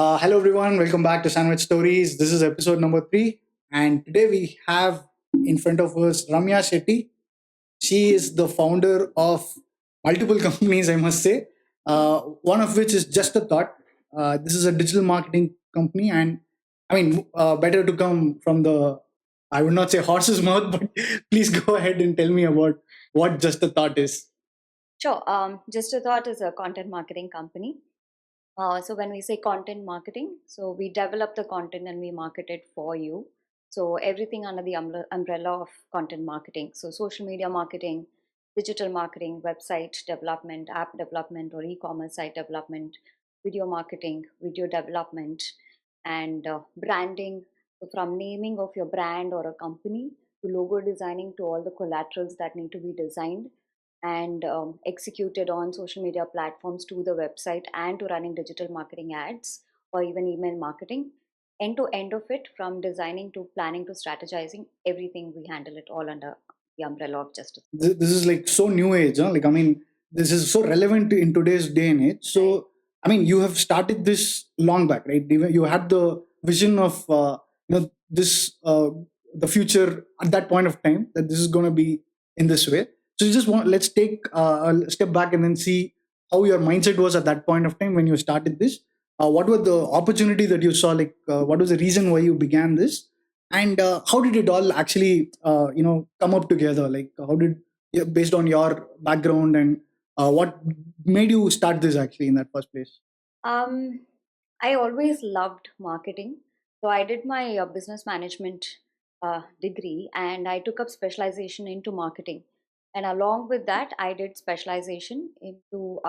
Hello, everyone. Welcome back to Sandwich Stories. This is episode number 3. And today we have in front of us Ramya Setty. She is the founder of multiple companies, I must say, one of which is Just a Thought. This is a digital marketing company. And better to come from the, I would not say horse's mouth, but please go ahead and tell me about what Just a Thought is. Sure. Just a Thought is a content marketing company. So when we say content marketing, so we develop the content and we market it for you. So everything under the umbrella of content marketing. So social media marketing, digital marketing, website development, app development, or e-commerce site development, video marketing, video development, and branding. So from naming of your brand or a company to logo designing to all the collaterals that need to be designed and executed on social media platforms to the website and to running digital marketing ads or even email marketing. End to end of it, from designing to planning to strategizing, everything we handle it all under the umbrella of justice. This is like so new age, huh? This is so relevant in today's day and age. So Right. you have started this long back, right? You had the vision of this the future at that point of time, that this is going to be in this way. So you just want let's take a step back and then see how your mindset was at that point of time when you started this. What were the opportunity that you saw? What was the reason why you began this? And how did it all actually come up together? How did, yeah, based on your background, and what made you start this actually in that first place? Um, I always loved marketing. So I did my business management degree and I took up specialization into marketing. And along with that, I did specialization into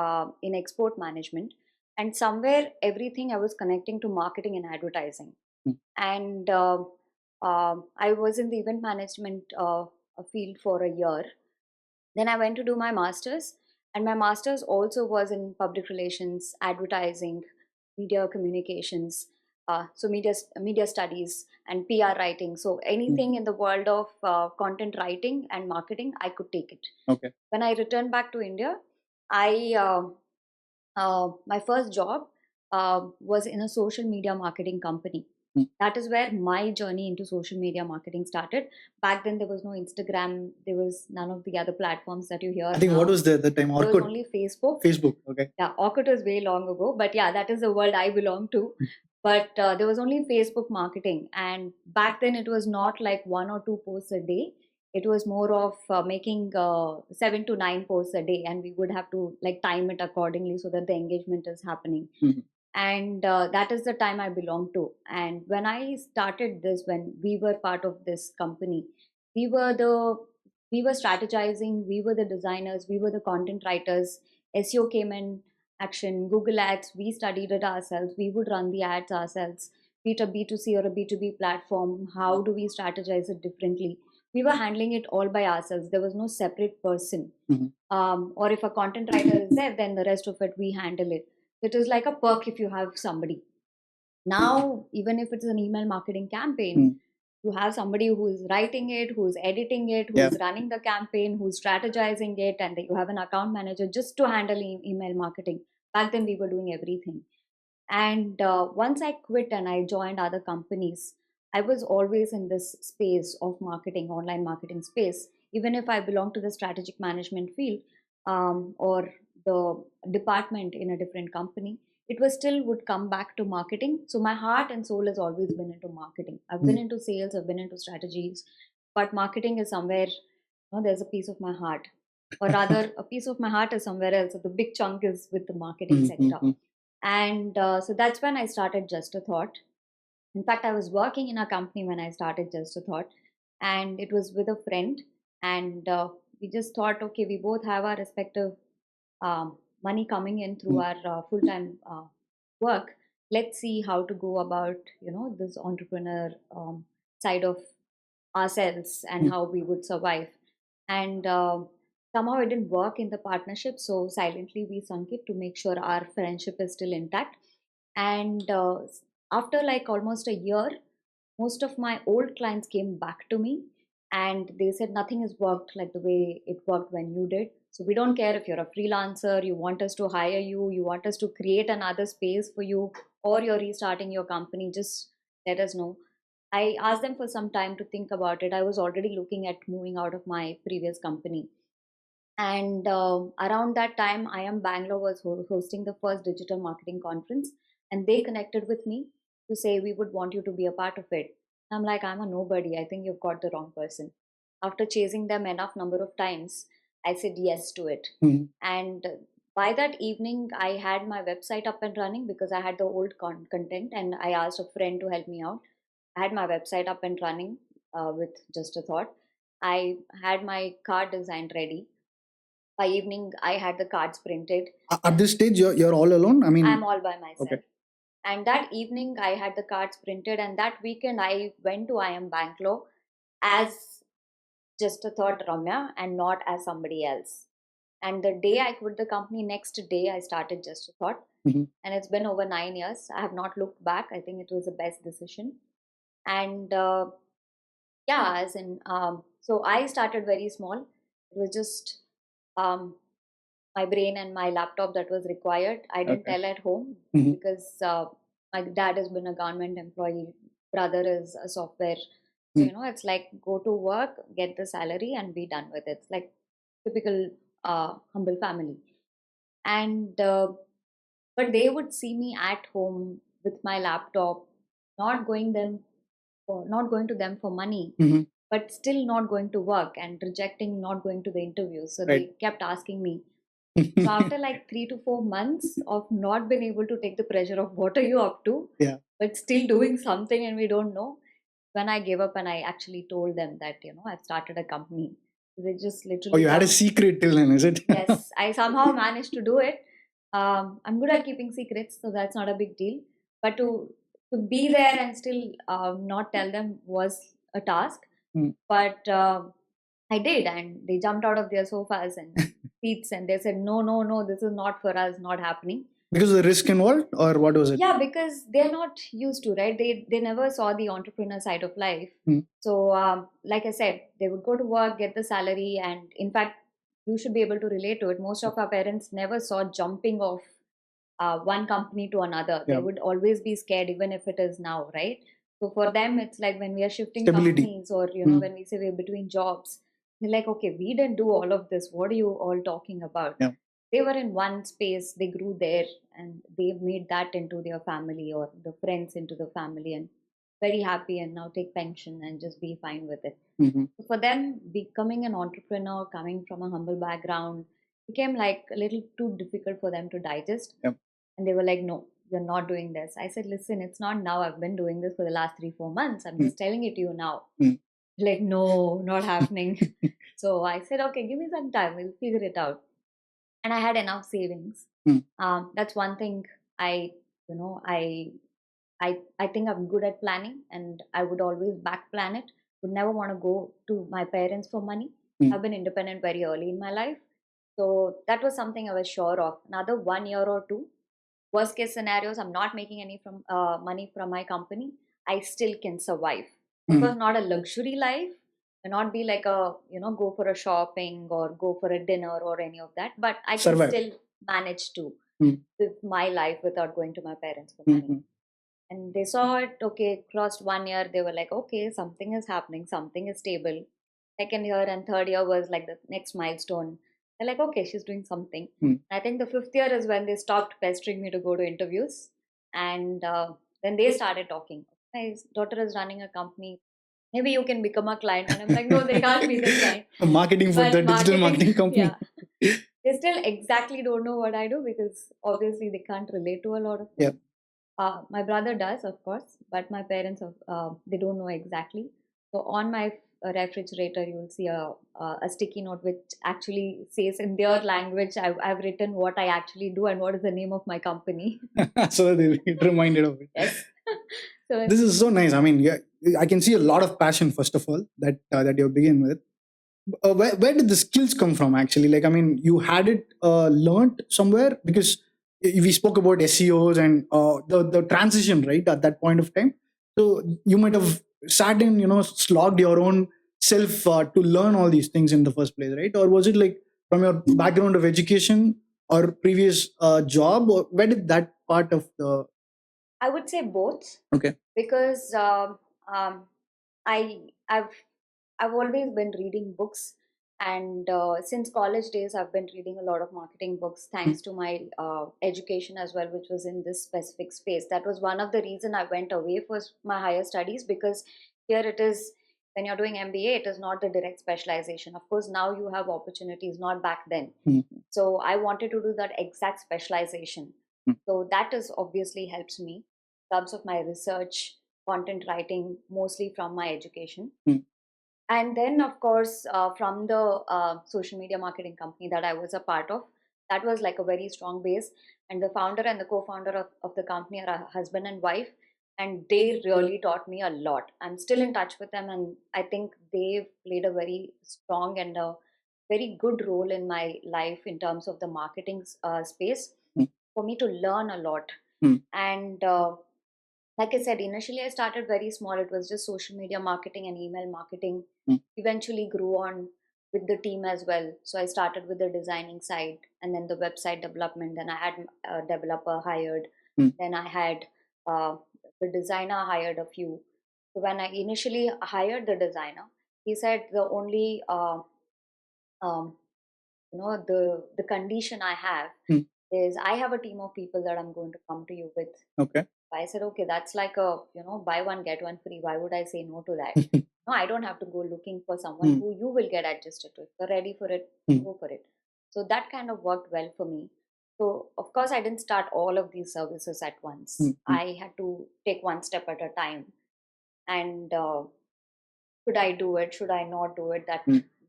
in export management. And somewhere everything I was connecting to marketing and advertising. Hmm. And I was in the event management field for a year. Then I went to do my master's, and my master's also was in public relations, advertising, media communications, so media studies and PR writing. So anything in the world of content writing and marketing, I could take it. Okay. When I returned back to India, I my first job was in a social media marketing company. Hmm. That is where my journey into social media marketing started. Back then, there was no Instagram, there was none of the other platforms that you hear I think, what now. was there at the time? There was Orkut. only Facebook. Facebook. Okay. Yeah, Orkut was way long ago, but yeah, that is the world I belong to. But there was only Facebook marketing, and back then it was not like 1 or 2 posts a day. It was more of making 7 to 9 posts a day, and we would have to like time it accordingly so that the engagement is happening. Mhm. And that is the time I belong to. And when I started this, when we were part of this company, we were the we were strategizing, we were the designers, we were the content writers. SEO came in action, Google Ads, we studied it ourselves, we would run the ads ourselves, be it a B2C or a B2B platform. How do we strategize it differently? We were handling it all by ourselves. There was no separate person. Mhm. Or if a content writer is there, then the rest of it we handle it. It is like a perk if you have somebody. Now, even if it's an email marketing campaign, Mm. you have somebody who is writing it, who's editing it, Yeah. who's running the campaign, who's strategizing it, and you have an account manager just to handle email marketing. Back then, we were doing everything. And once I quit and I joined other companies, I was always in this space of marketing, online marketing space. Even if I belong to the strategic management field or the department in a different company, it was still would come back to marketing. So my heart and soul has always been into marketing. I've been Mm. into sales, I've been into strategies, but marketing is somewhere, there's a piece of my heart. Or rather, a piece of my heart is somewhere else. So the big chunk is with the marketing sector. Mhm. And so that's when I started Just a Thought. In fact, I was working in a company when I started Just a Thought, and it was with a friend. And we just thought, okay, we both have our respective money coming in through Mm. our full-time work. Let's see how to go about, this entrepreneur side of ourselves and Mm. how we would survive. And somehow it didn't work in the partnership, so silently we sunk it to make sure our friendship is still intact. And after like almost a year, most of my old clients came back to me and they said nothing has worked like the way it worked when you did. So we don't care if you're a freelancer, you want us to hire you, you want us to create another space for you, or you're restarting your company, just let us know. I asked them for some time to think about it. I was already looking at moving out of my previous company. And around that time, I am Bangalore was hosting the first digital marketing conference, and they connected with me to say we would want you to be a part of it. I'm like, I'm a nobody. I think you've got the wrong person. After chasing them enough number of times, I said yes to it. And by that evening, I had my website up and running because I had the old content, and I asked a friend to help me out. I had my website up and running with just a thought. I had my card design ready. By evening, I had the cards printed. At this stage, you're all alone? I mean, I'm all by myself. okay. And that evening, I had the cards printed. And that weekend, I went to I am Bangalore as just a thought, Ramya, and not as somebody else. And the day I quit the company, next day, I started just a thought. Mhm. And it's been over 9 years. I have not looked back. I think it was the best decision. And yeah, as in, so I started very small. It was just um, my brain and my laptop that was required. I didn't Okay. tell at home Mhm. because my dad has been a government employee, brother is a software. So, it's like go to work, get the salary, and be done with it. It's like typical humble family. And but they would see me at home with my laptop, not going them not going to them for money, Mhm. but still not going to work and rejecting not going to the interviews. So Right. they kept asking me. So after like 3 to 4 months of not being able to take the pressure of what are you up to, Yeah. but still doing something and we don't know, when I gave up and I actually told them that, I've started a company. They just Oh, literally you had a jumped. secret till then, is it? Yes, I somehow managed to do it. I'm good at keeping secrets, so that's not a big deal. But to be there and still not tell them was a task. Hmm. But I did, and they jumped out of their sofas and seats, and they said, "No, no, no, this is not for us, not happening." Because of the risk involved, or what was it? Yeah, because they're not used to, right? They never saw the entrepreneur side of life. Hmm. So, like I said, they would go to work, get the salary, and in fact, you should be able to relate to it. Most of our parents never saw jumping off one company to another. They Yeah. would always be scared, even if it is now, right? So for them, it's like when we are shifting Stability. companies, or Hmm. when we say we're between jobs, they're like, okay, we didn't do all of this. What are you all talking about? Yeah. They were in one space, they grew there, and they made that into their family, or the friends into the family, and very happy, and now take pension and just be fine with it. Mhm. So for them, becoming an entrepreneur coming from a humble background became like a little too difficult for them to digest. Yep. And they were like, no, you're not doing this. I said, listen, it's not now. I've been doing this for the last 3-4 months. I'm just telling it to you now. Like, no, not happening. So I said, okay, give me some time. We'll figure it out. And I had enough savings. That's one thing I, you know, I think I'm good at planning, and I would always back plan it. Would never want to go to my parents for money. I've been independent very early in my life. So that was something I was sure of. Another 1 year or two, worst case scenarios, I'm not making any from money from my company. I still can survive. Of course, not a luxury life. May not be like a, go for a shopping or go for a dinner or any of that. But I can Survive. still manage to live my life without going to my parents for money. And they saw it, okay, crossed 1 year, they were like, okay, something is happening, something is stable. Second year and third year was like the next milestone. They're like, okay, she's doing something. I think the fifth year is when they stopped pestering me to go to interviews. And then they started talking. My daughter is running a company. Maybe you can become a client. And I'm like, no, they can't be the client. Marketing for But the digital marketing company. Yeah. They still exactly don't know what I do because obviously they can't relate to a lot of things. My brother does, of course, but my parents, they don't know exactly. So on my refrigerator, you will see a sticky note which actually says in their language, I've written what I actually do and what is the name of my company. So they get reminded of it. Yes. So This is so nice. I mean, yeah, I can see a lot of passion, first of all, that you begin with. Where did the skills come from, actually? Like, I mean, you had it learned somewhere, because we spoke about SEOs and the transition, right, at that point of time. So you might have sat in, slogged your own self to learn all these things in the first place, right? Or was it like from your background of education or previous job, or where did that part of the? I would say both, Okay. because um, I I've I've always been reading books, and since college days, I've been reading a lot of marketing books. Thanks to my education as well, which was in this specific space. That was one of the reason I went away for my higher studies, because here it is. When you're doing MBA, it is not the direct specialization. Of course, now you have opportunities, not back then. So I wanted to do that exact specialization. So that is obviously helps me in terms of my research, content writing, mostly from my education. And then, of course, from the social media marketing company that I was a part of, that was like a very strong base. And the founder and the co-founder of the company are a husband and wife, and they really taught me a lot. I'm still in touch with them, and I think they've played a very strong and a very good role in my life in terms of the marketing space, for me to learn a lot. And like I said, initially I started very small. It was just social media marketing and email marketing. Eventually grew on with the team as well. So I started with the designing side, and then the website development. Then I had a developer hired. Then I had uh, the designer hired a few. So when I initially hired the designer, he said the only um, the condition I have is I have a team of people that I'm going to come to you with. Okay. I said, okay, that's like a, buy one, get one free. Why would I say no to that? No, I don't have to go looking for someone who you will get adjusted to. If you're ready for it, go for it. So that kind of worked well for me. So, of course, I didn't start all of these services at once. I had to take one step at a time. And should I do it? Should I not do it?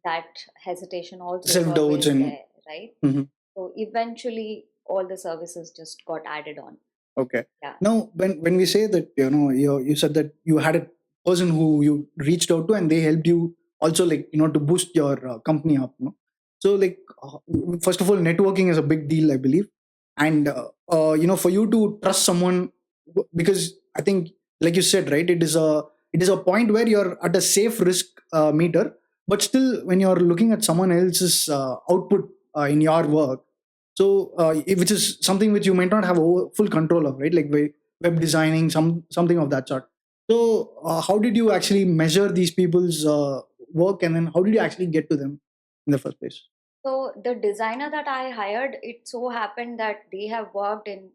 That hesitation also is Self-doubts always and there, right? So eventually, all the services just got added on. Okay. Yeah. Now, when we say that, you said that you had a person who you reached out to and they helped you also, like, to boost your company up. So, like, first of all, networking is a big deal, I believe. And, for you to trust someone, because I think, like you said, right, it is a point where you're at a safe risk meter, but still, when you're looking at someone else's output in your work, so which is something which you might not have full control of, right? Like web designing, something of that sort. So how did you actually measure these people's work, and then how did you actually get to them in the first place? So the designer that I hired, it so happened that they have worked in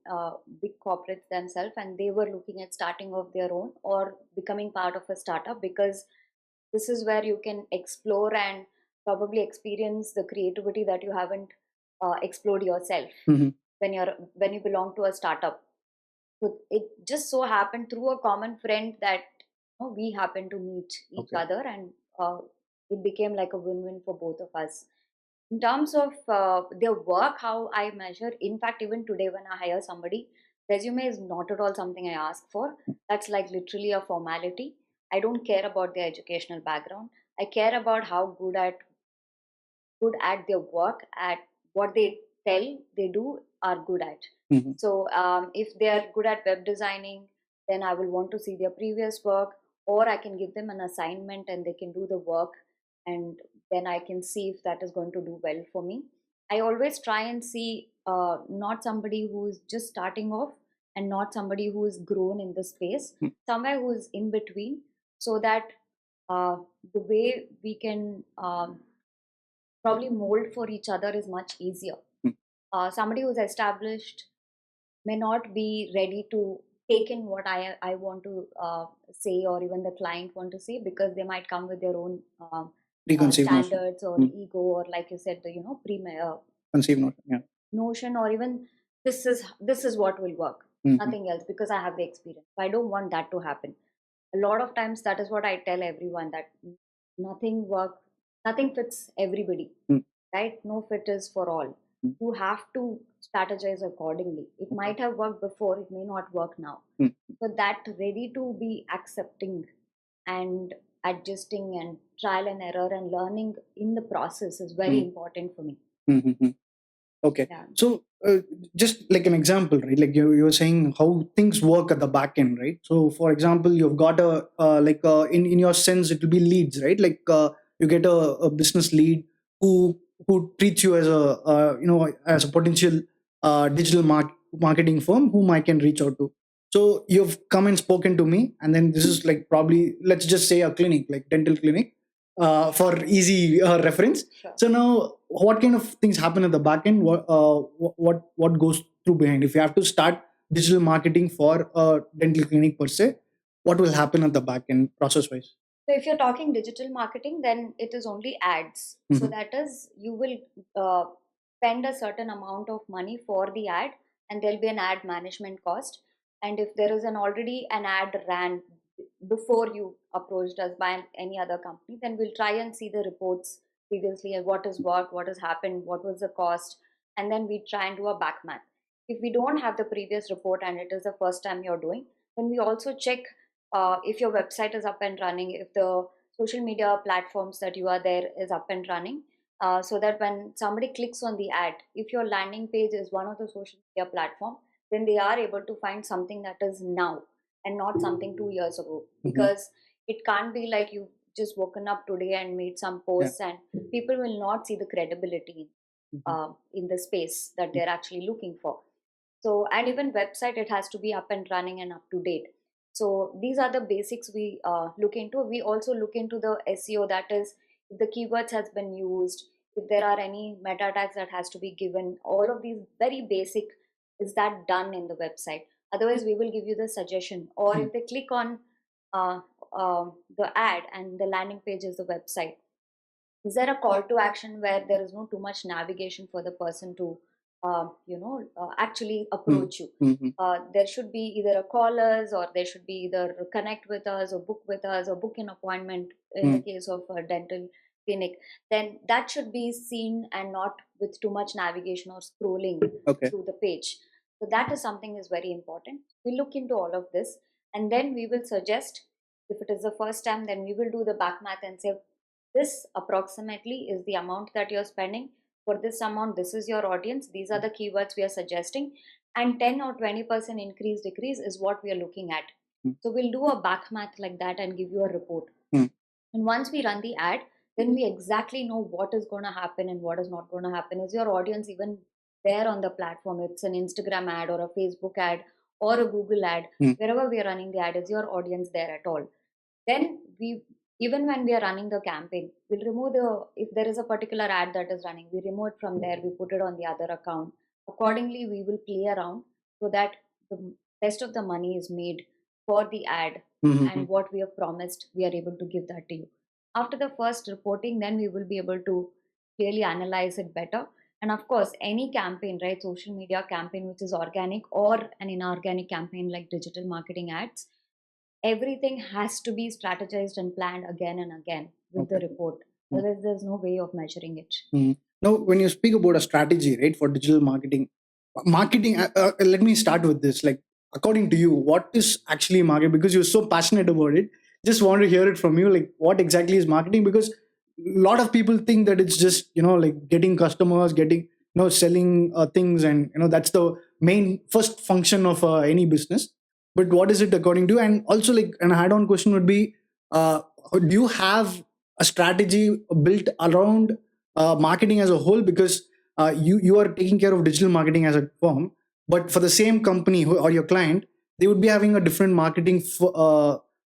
big corporates themselves, and they were looking at starting of their own or becoming part of a startup, because this is where you can explore and probably experience the creativity that you haven't explored yourself when you belong to a startup. So it just so happened through a common friend that we happened to meet each other, and it became like a win-win for both of us. In terms of their work, how I measure, in fact, even today when I hire somebody, resume is not at all something I ask for. That's like literally a formality. I don't care about their educational background. I care about how good at their work, at what they tell they do are good at. So if they are good at web designing, then I will want to see their previous work, or I can give them an assignment and they can do the work, and then I can see if that is going to do well for me. I always try and see not somebody who is just starting off, and not somebody who is grown in the space, somewhere who is in between, so that uh, the way we can probably mold for each other is much easier. Somebody who's established may not be ready to take in what I want to say, or even the client want to say, because they might come with their own Preconceived notion. standards or ego, or like you said, the Conceived notion. Yeah. notion, or even this is what will work, nothing else, because I have the experience. I don't want that to happen. A lot of times that is what I tell everyone, that nothing fits everybody, right? No fit is for all. You have to strategize accordingly. It might have worked before, it may not work now. So that ready to be accepting and adjusting and trial and error and learning in the process is very important for me. Okay. Yeah. So just like an example, right? Like you're saying how things work at the back end, right? So for example, you've got a in your sense it will be leads, right? Like you get a business lead who treats you as a as a potential digital marketing firm whom I can reach out to. So you've come and spoken to me, and then this is like probably, let's just say, a clinic, like dental clinic, for easy reference. Sure. So now, what kind of things happen at the back end? What goes through behind? If you have to start digital marketing for a dental clinic per se, what will happen at the back end process wise? So if you're talking digital marketing, then it is only ads. So Mm-hmm. that is, you will spend a certain amount of money for the ad, and there'll be an ad management cost. And if there is an already an ad ran before you approached us by any other company, then we'll try and see the reports previously and what has worked, what has happened, what was the cost, and then we try and do a back math. If we don't have the previous report and it is the first time you're doing, then we also check if your website is up and running, if the social media platforms that you are there is up and running, so that when somebody clicks on the ad, if your landing page is one of the social media platform, then they are able to find something that is now and not something 2 years ago. Because it can't be like you just woken up today and made some posts, and people will not see the credibility in the space that they're actually looking for. So, and even website, it has to be up and running and up to date. So these are the basics we look into. We also look into the SEO, that is, if the keywords has been used, if there are any meta tags that has to be given, all of these very basic, is that done in the website? Otherwise, we will give you the suggestion. Or if they click on uh, the ad and the landing page is the website, is there a call to action where there is no too much navigation for the person to actually approach you? There should be either a call us, or there should be either connect with us or book with us or book an appointment in the case of a dental clinic. Then that should be seen and not with too much navigation or scrolling through the page. So that is something is very important. We look into all of this, and then we will suggest, if it is the first time, then we will do the back math and say, this approximately is the amount that you're spending. For this amount, this is your audience, these are the keywords we are suggesting, and 10 or 20% increase decrease is what we are looking at. So we'll do a back math like that and give you a report. And once we run the ad, then we exactly know what is going to happen and what is not going to happen. Is your audience even there on the platform? It's an Instagram ad or a Facebook ad or a Google ad. Wherever we are running the ad, is your audience there at all? Then we, even when we are running the campaign, we'll remove the, if there is a particular ad that is running, we remove it from there, we put it on the other account. Accordingly, we will play around so that the rest of the money is made for the ad, and what we have promised, we are able to give that to you. After the first reporting, then we will be able to clearly analyze it better. And of course, any campaign, right, social media campaign which is organic or an inorganic campaign like digital marketing ads, everything has to be strategized and planned again and again with the report. Otherwise, there's no way of measuring it. Now, when you speak about a strategy, right, for digital marketing, let me start with this. Like, according to you, what is actually marketing? Because you're so passionate about it, just want to hear it from you. Like, what exactly is marketing? Because a lot of people think that it's just, like getting customers, getting, selling things, and that's the main first function of any business. But what is it according to you? And also, like, an add-on question would be, uh, do you have a strategy built around marketing as a whole? Because you are taking care of digital marketing as a firm, but for the same company or your client, they would be having a different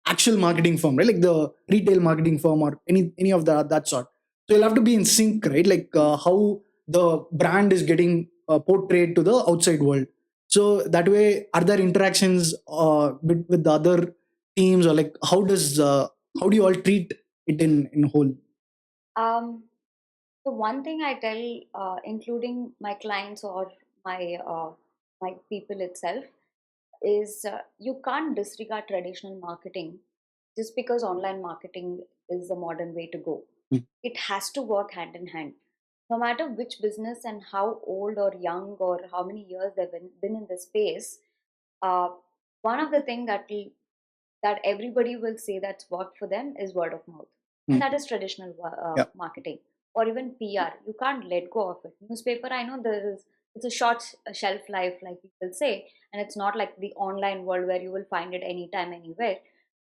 actual marketing firm, right? Like the retail marketing firm or any of that sort. So you'll have to be in sync, right? Like how the brand is getting portrayed to the outside world. So that way, are there interactions with the other teams, or like how do you all treat it in whole? Um, so one thing I tell, including my clients or my my people itself, is you can't disregard traditional marketing just because online marketing is the modern way to go. It has to work hand in hand. No matter which business and how old or young or how many years they've been in the space, uh, one of the things that everybody will say that's worked for them is word of mouth, and that is traditional marketing. or even PR. You can't let go of it. Newspaper, I know it's a short shelf life, like people say, and it's not like the online world where you will find it anytime, anywhere.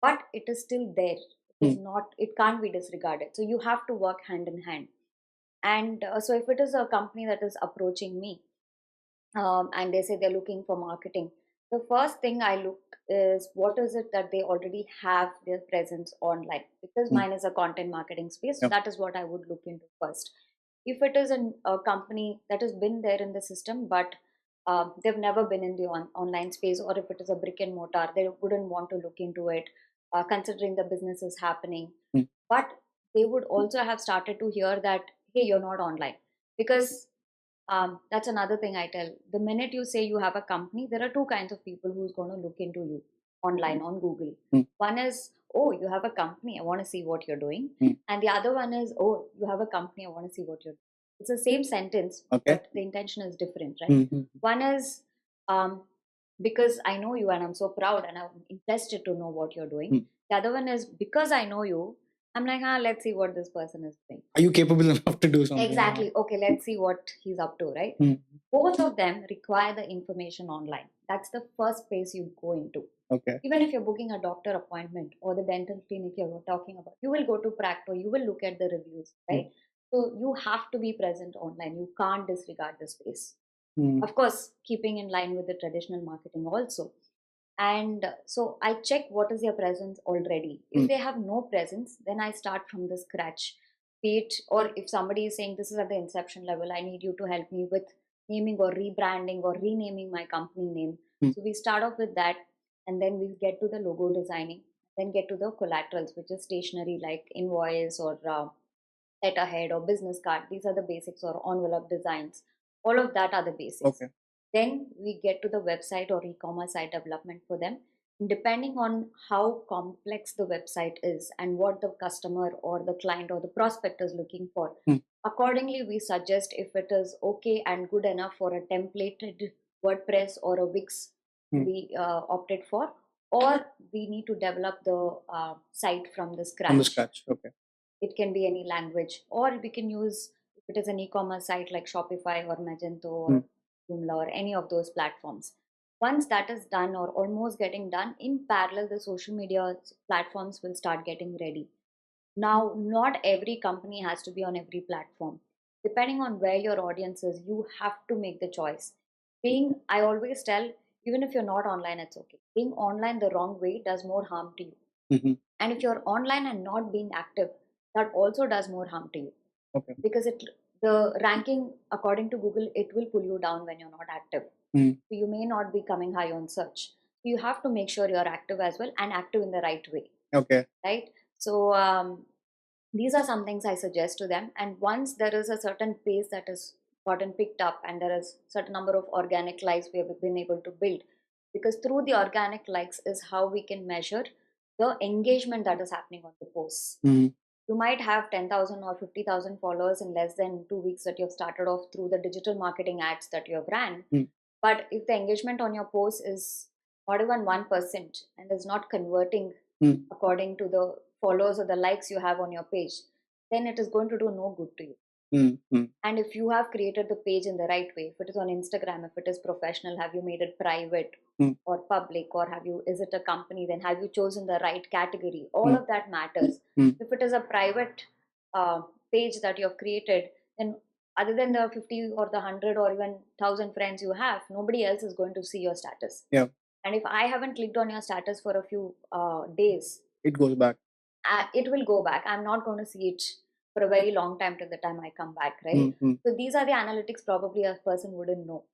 But it is still there. It is Mm. not. It can't be disregarded. So you have to work hand in hand. And so if it is a company that is approaching me, and they say they're looking for marketing, the first thing I look is what is it that they already have their presence online, because Mm. mine is a content marketing space. Yep. That is what I would look into first. If it is a company that has been there in the system, but they've never been in the online space, or if it is a brick and mortar, they wouldn't want to look into it, considering the business is happening. Mm. But they would also have started to hear that, hey, you're not online. Because that's another thing I tell. The minute you say you have a company, there are two kinds of people who's going to look into you online on Google. Mm. One is, oh, you have a company, I want to see what you're doing. Mm. And the other one is, oh, you have a company, I want to see what you're doing. It's the same sentence, Okay. but the intention is different, right? Mm-hmm. One is, um, because I know you and I'm so proud and I'm interested to know what you're doing. Mm. The other one is, because I know you, I'm like, let's see what this person is doing. Are you capable enough to do something? Exactly. Okay, let's see what he's up to, right? Mm. Both of them require the information online. That's the first place you go into. Okay. Even if you're booking a doctor appointment or the dental clinic you're talking about, you will go to Practo, you will look at the reviews, right? So you have to be present online. You can't disregard the space. Mm. Of course, keeping in line with the traditional marketing also. And so I check what is their presence already. If they have no presence, then I start from the scratch. Be it, or if somebody is saying this is at the inception level, I need you to help me with naming or rebranding or renaming my company name. Mm. So we start off with that, and then we get to the logo designing, then get to the collaterals, which is stationery like invoice or letterhead or business card. These are the basics, or envelope designs. All of that are the basics. Okay. Then we get to the website or e-commerce site development for them. Depending on how complex the website is and what the customer or the client or the prospect is looking for, accordingly we suggest if it is okay and good enough for a templated WordPress or a Wix to be opted for, or we need to develop the site from the scratch. From the scratch. Okay. It can be any language, or we can use, if it is an e-commerce site like Shopify or Magento or Joomla or any of those platforms. Once that is done or almost getting done, in parallel, the social media platforms will start getting ready. Now, not every company has to be on every platform. Depending on where your audience is, you have to make the choice. I always tell, even if you're not online, it's okay. Being online the wrong way does more harm to you. Mm-hmm. And if you're online and not being active, that also does more harm to you. Okay. Because the ranking according to Google, it will pull you down when you're not active. So you may not be coming high on search. You have to make sure you're active as well, and active in the right way. Okay. Right. So these are some things I suggest to them. And once there is a certain pace that is gotten picked up, and there is certain number of organic likes we have been able to build, because through the organic likes is how we can measure the engagement that is happening on the posts. You might have 10,000 or 50,000 followers in less than 2 weeks that you've started off through the digital marketing ads that you have ran. But if the engagement on your post is not even 1% and is not converting according to the followers or the likes you have on your page, then it is going to do no good to you. And if you have created the page in the right way, if it is on Instagram, if it is professional, have you made it private or public, or is it a company, then have you chosen the right category? All of that matters. If it is a private page that you have created, then other than the 50 or the 100 or even 1,000 friends you have, nobody else is going to see your status. Yeah. And if I haven't clicked on your status for a few days, it goes back. It will go back. I'm not going to see it for a very long time till the time I come back, right? So these are the analytics probably a person wouldn't know.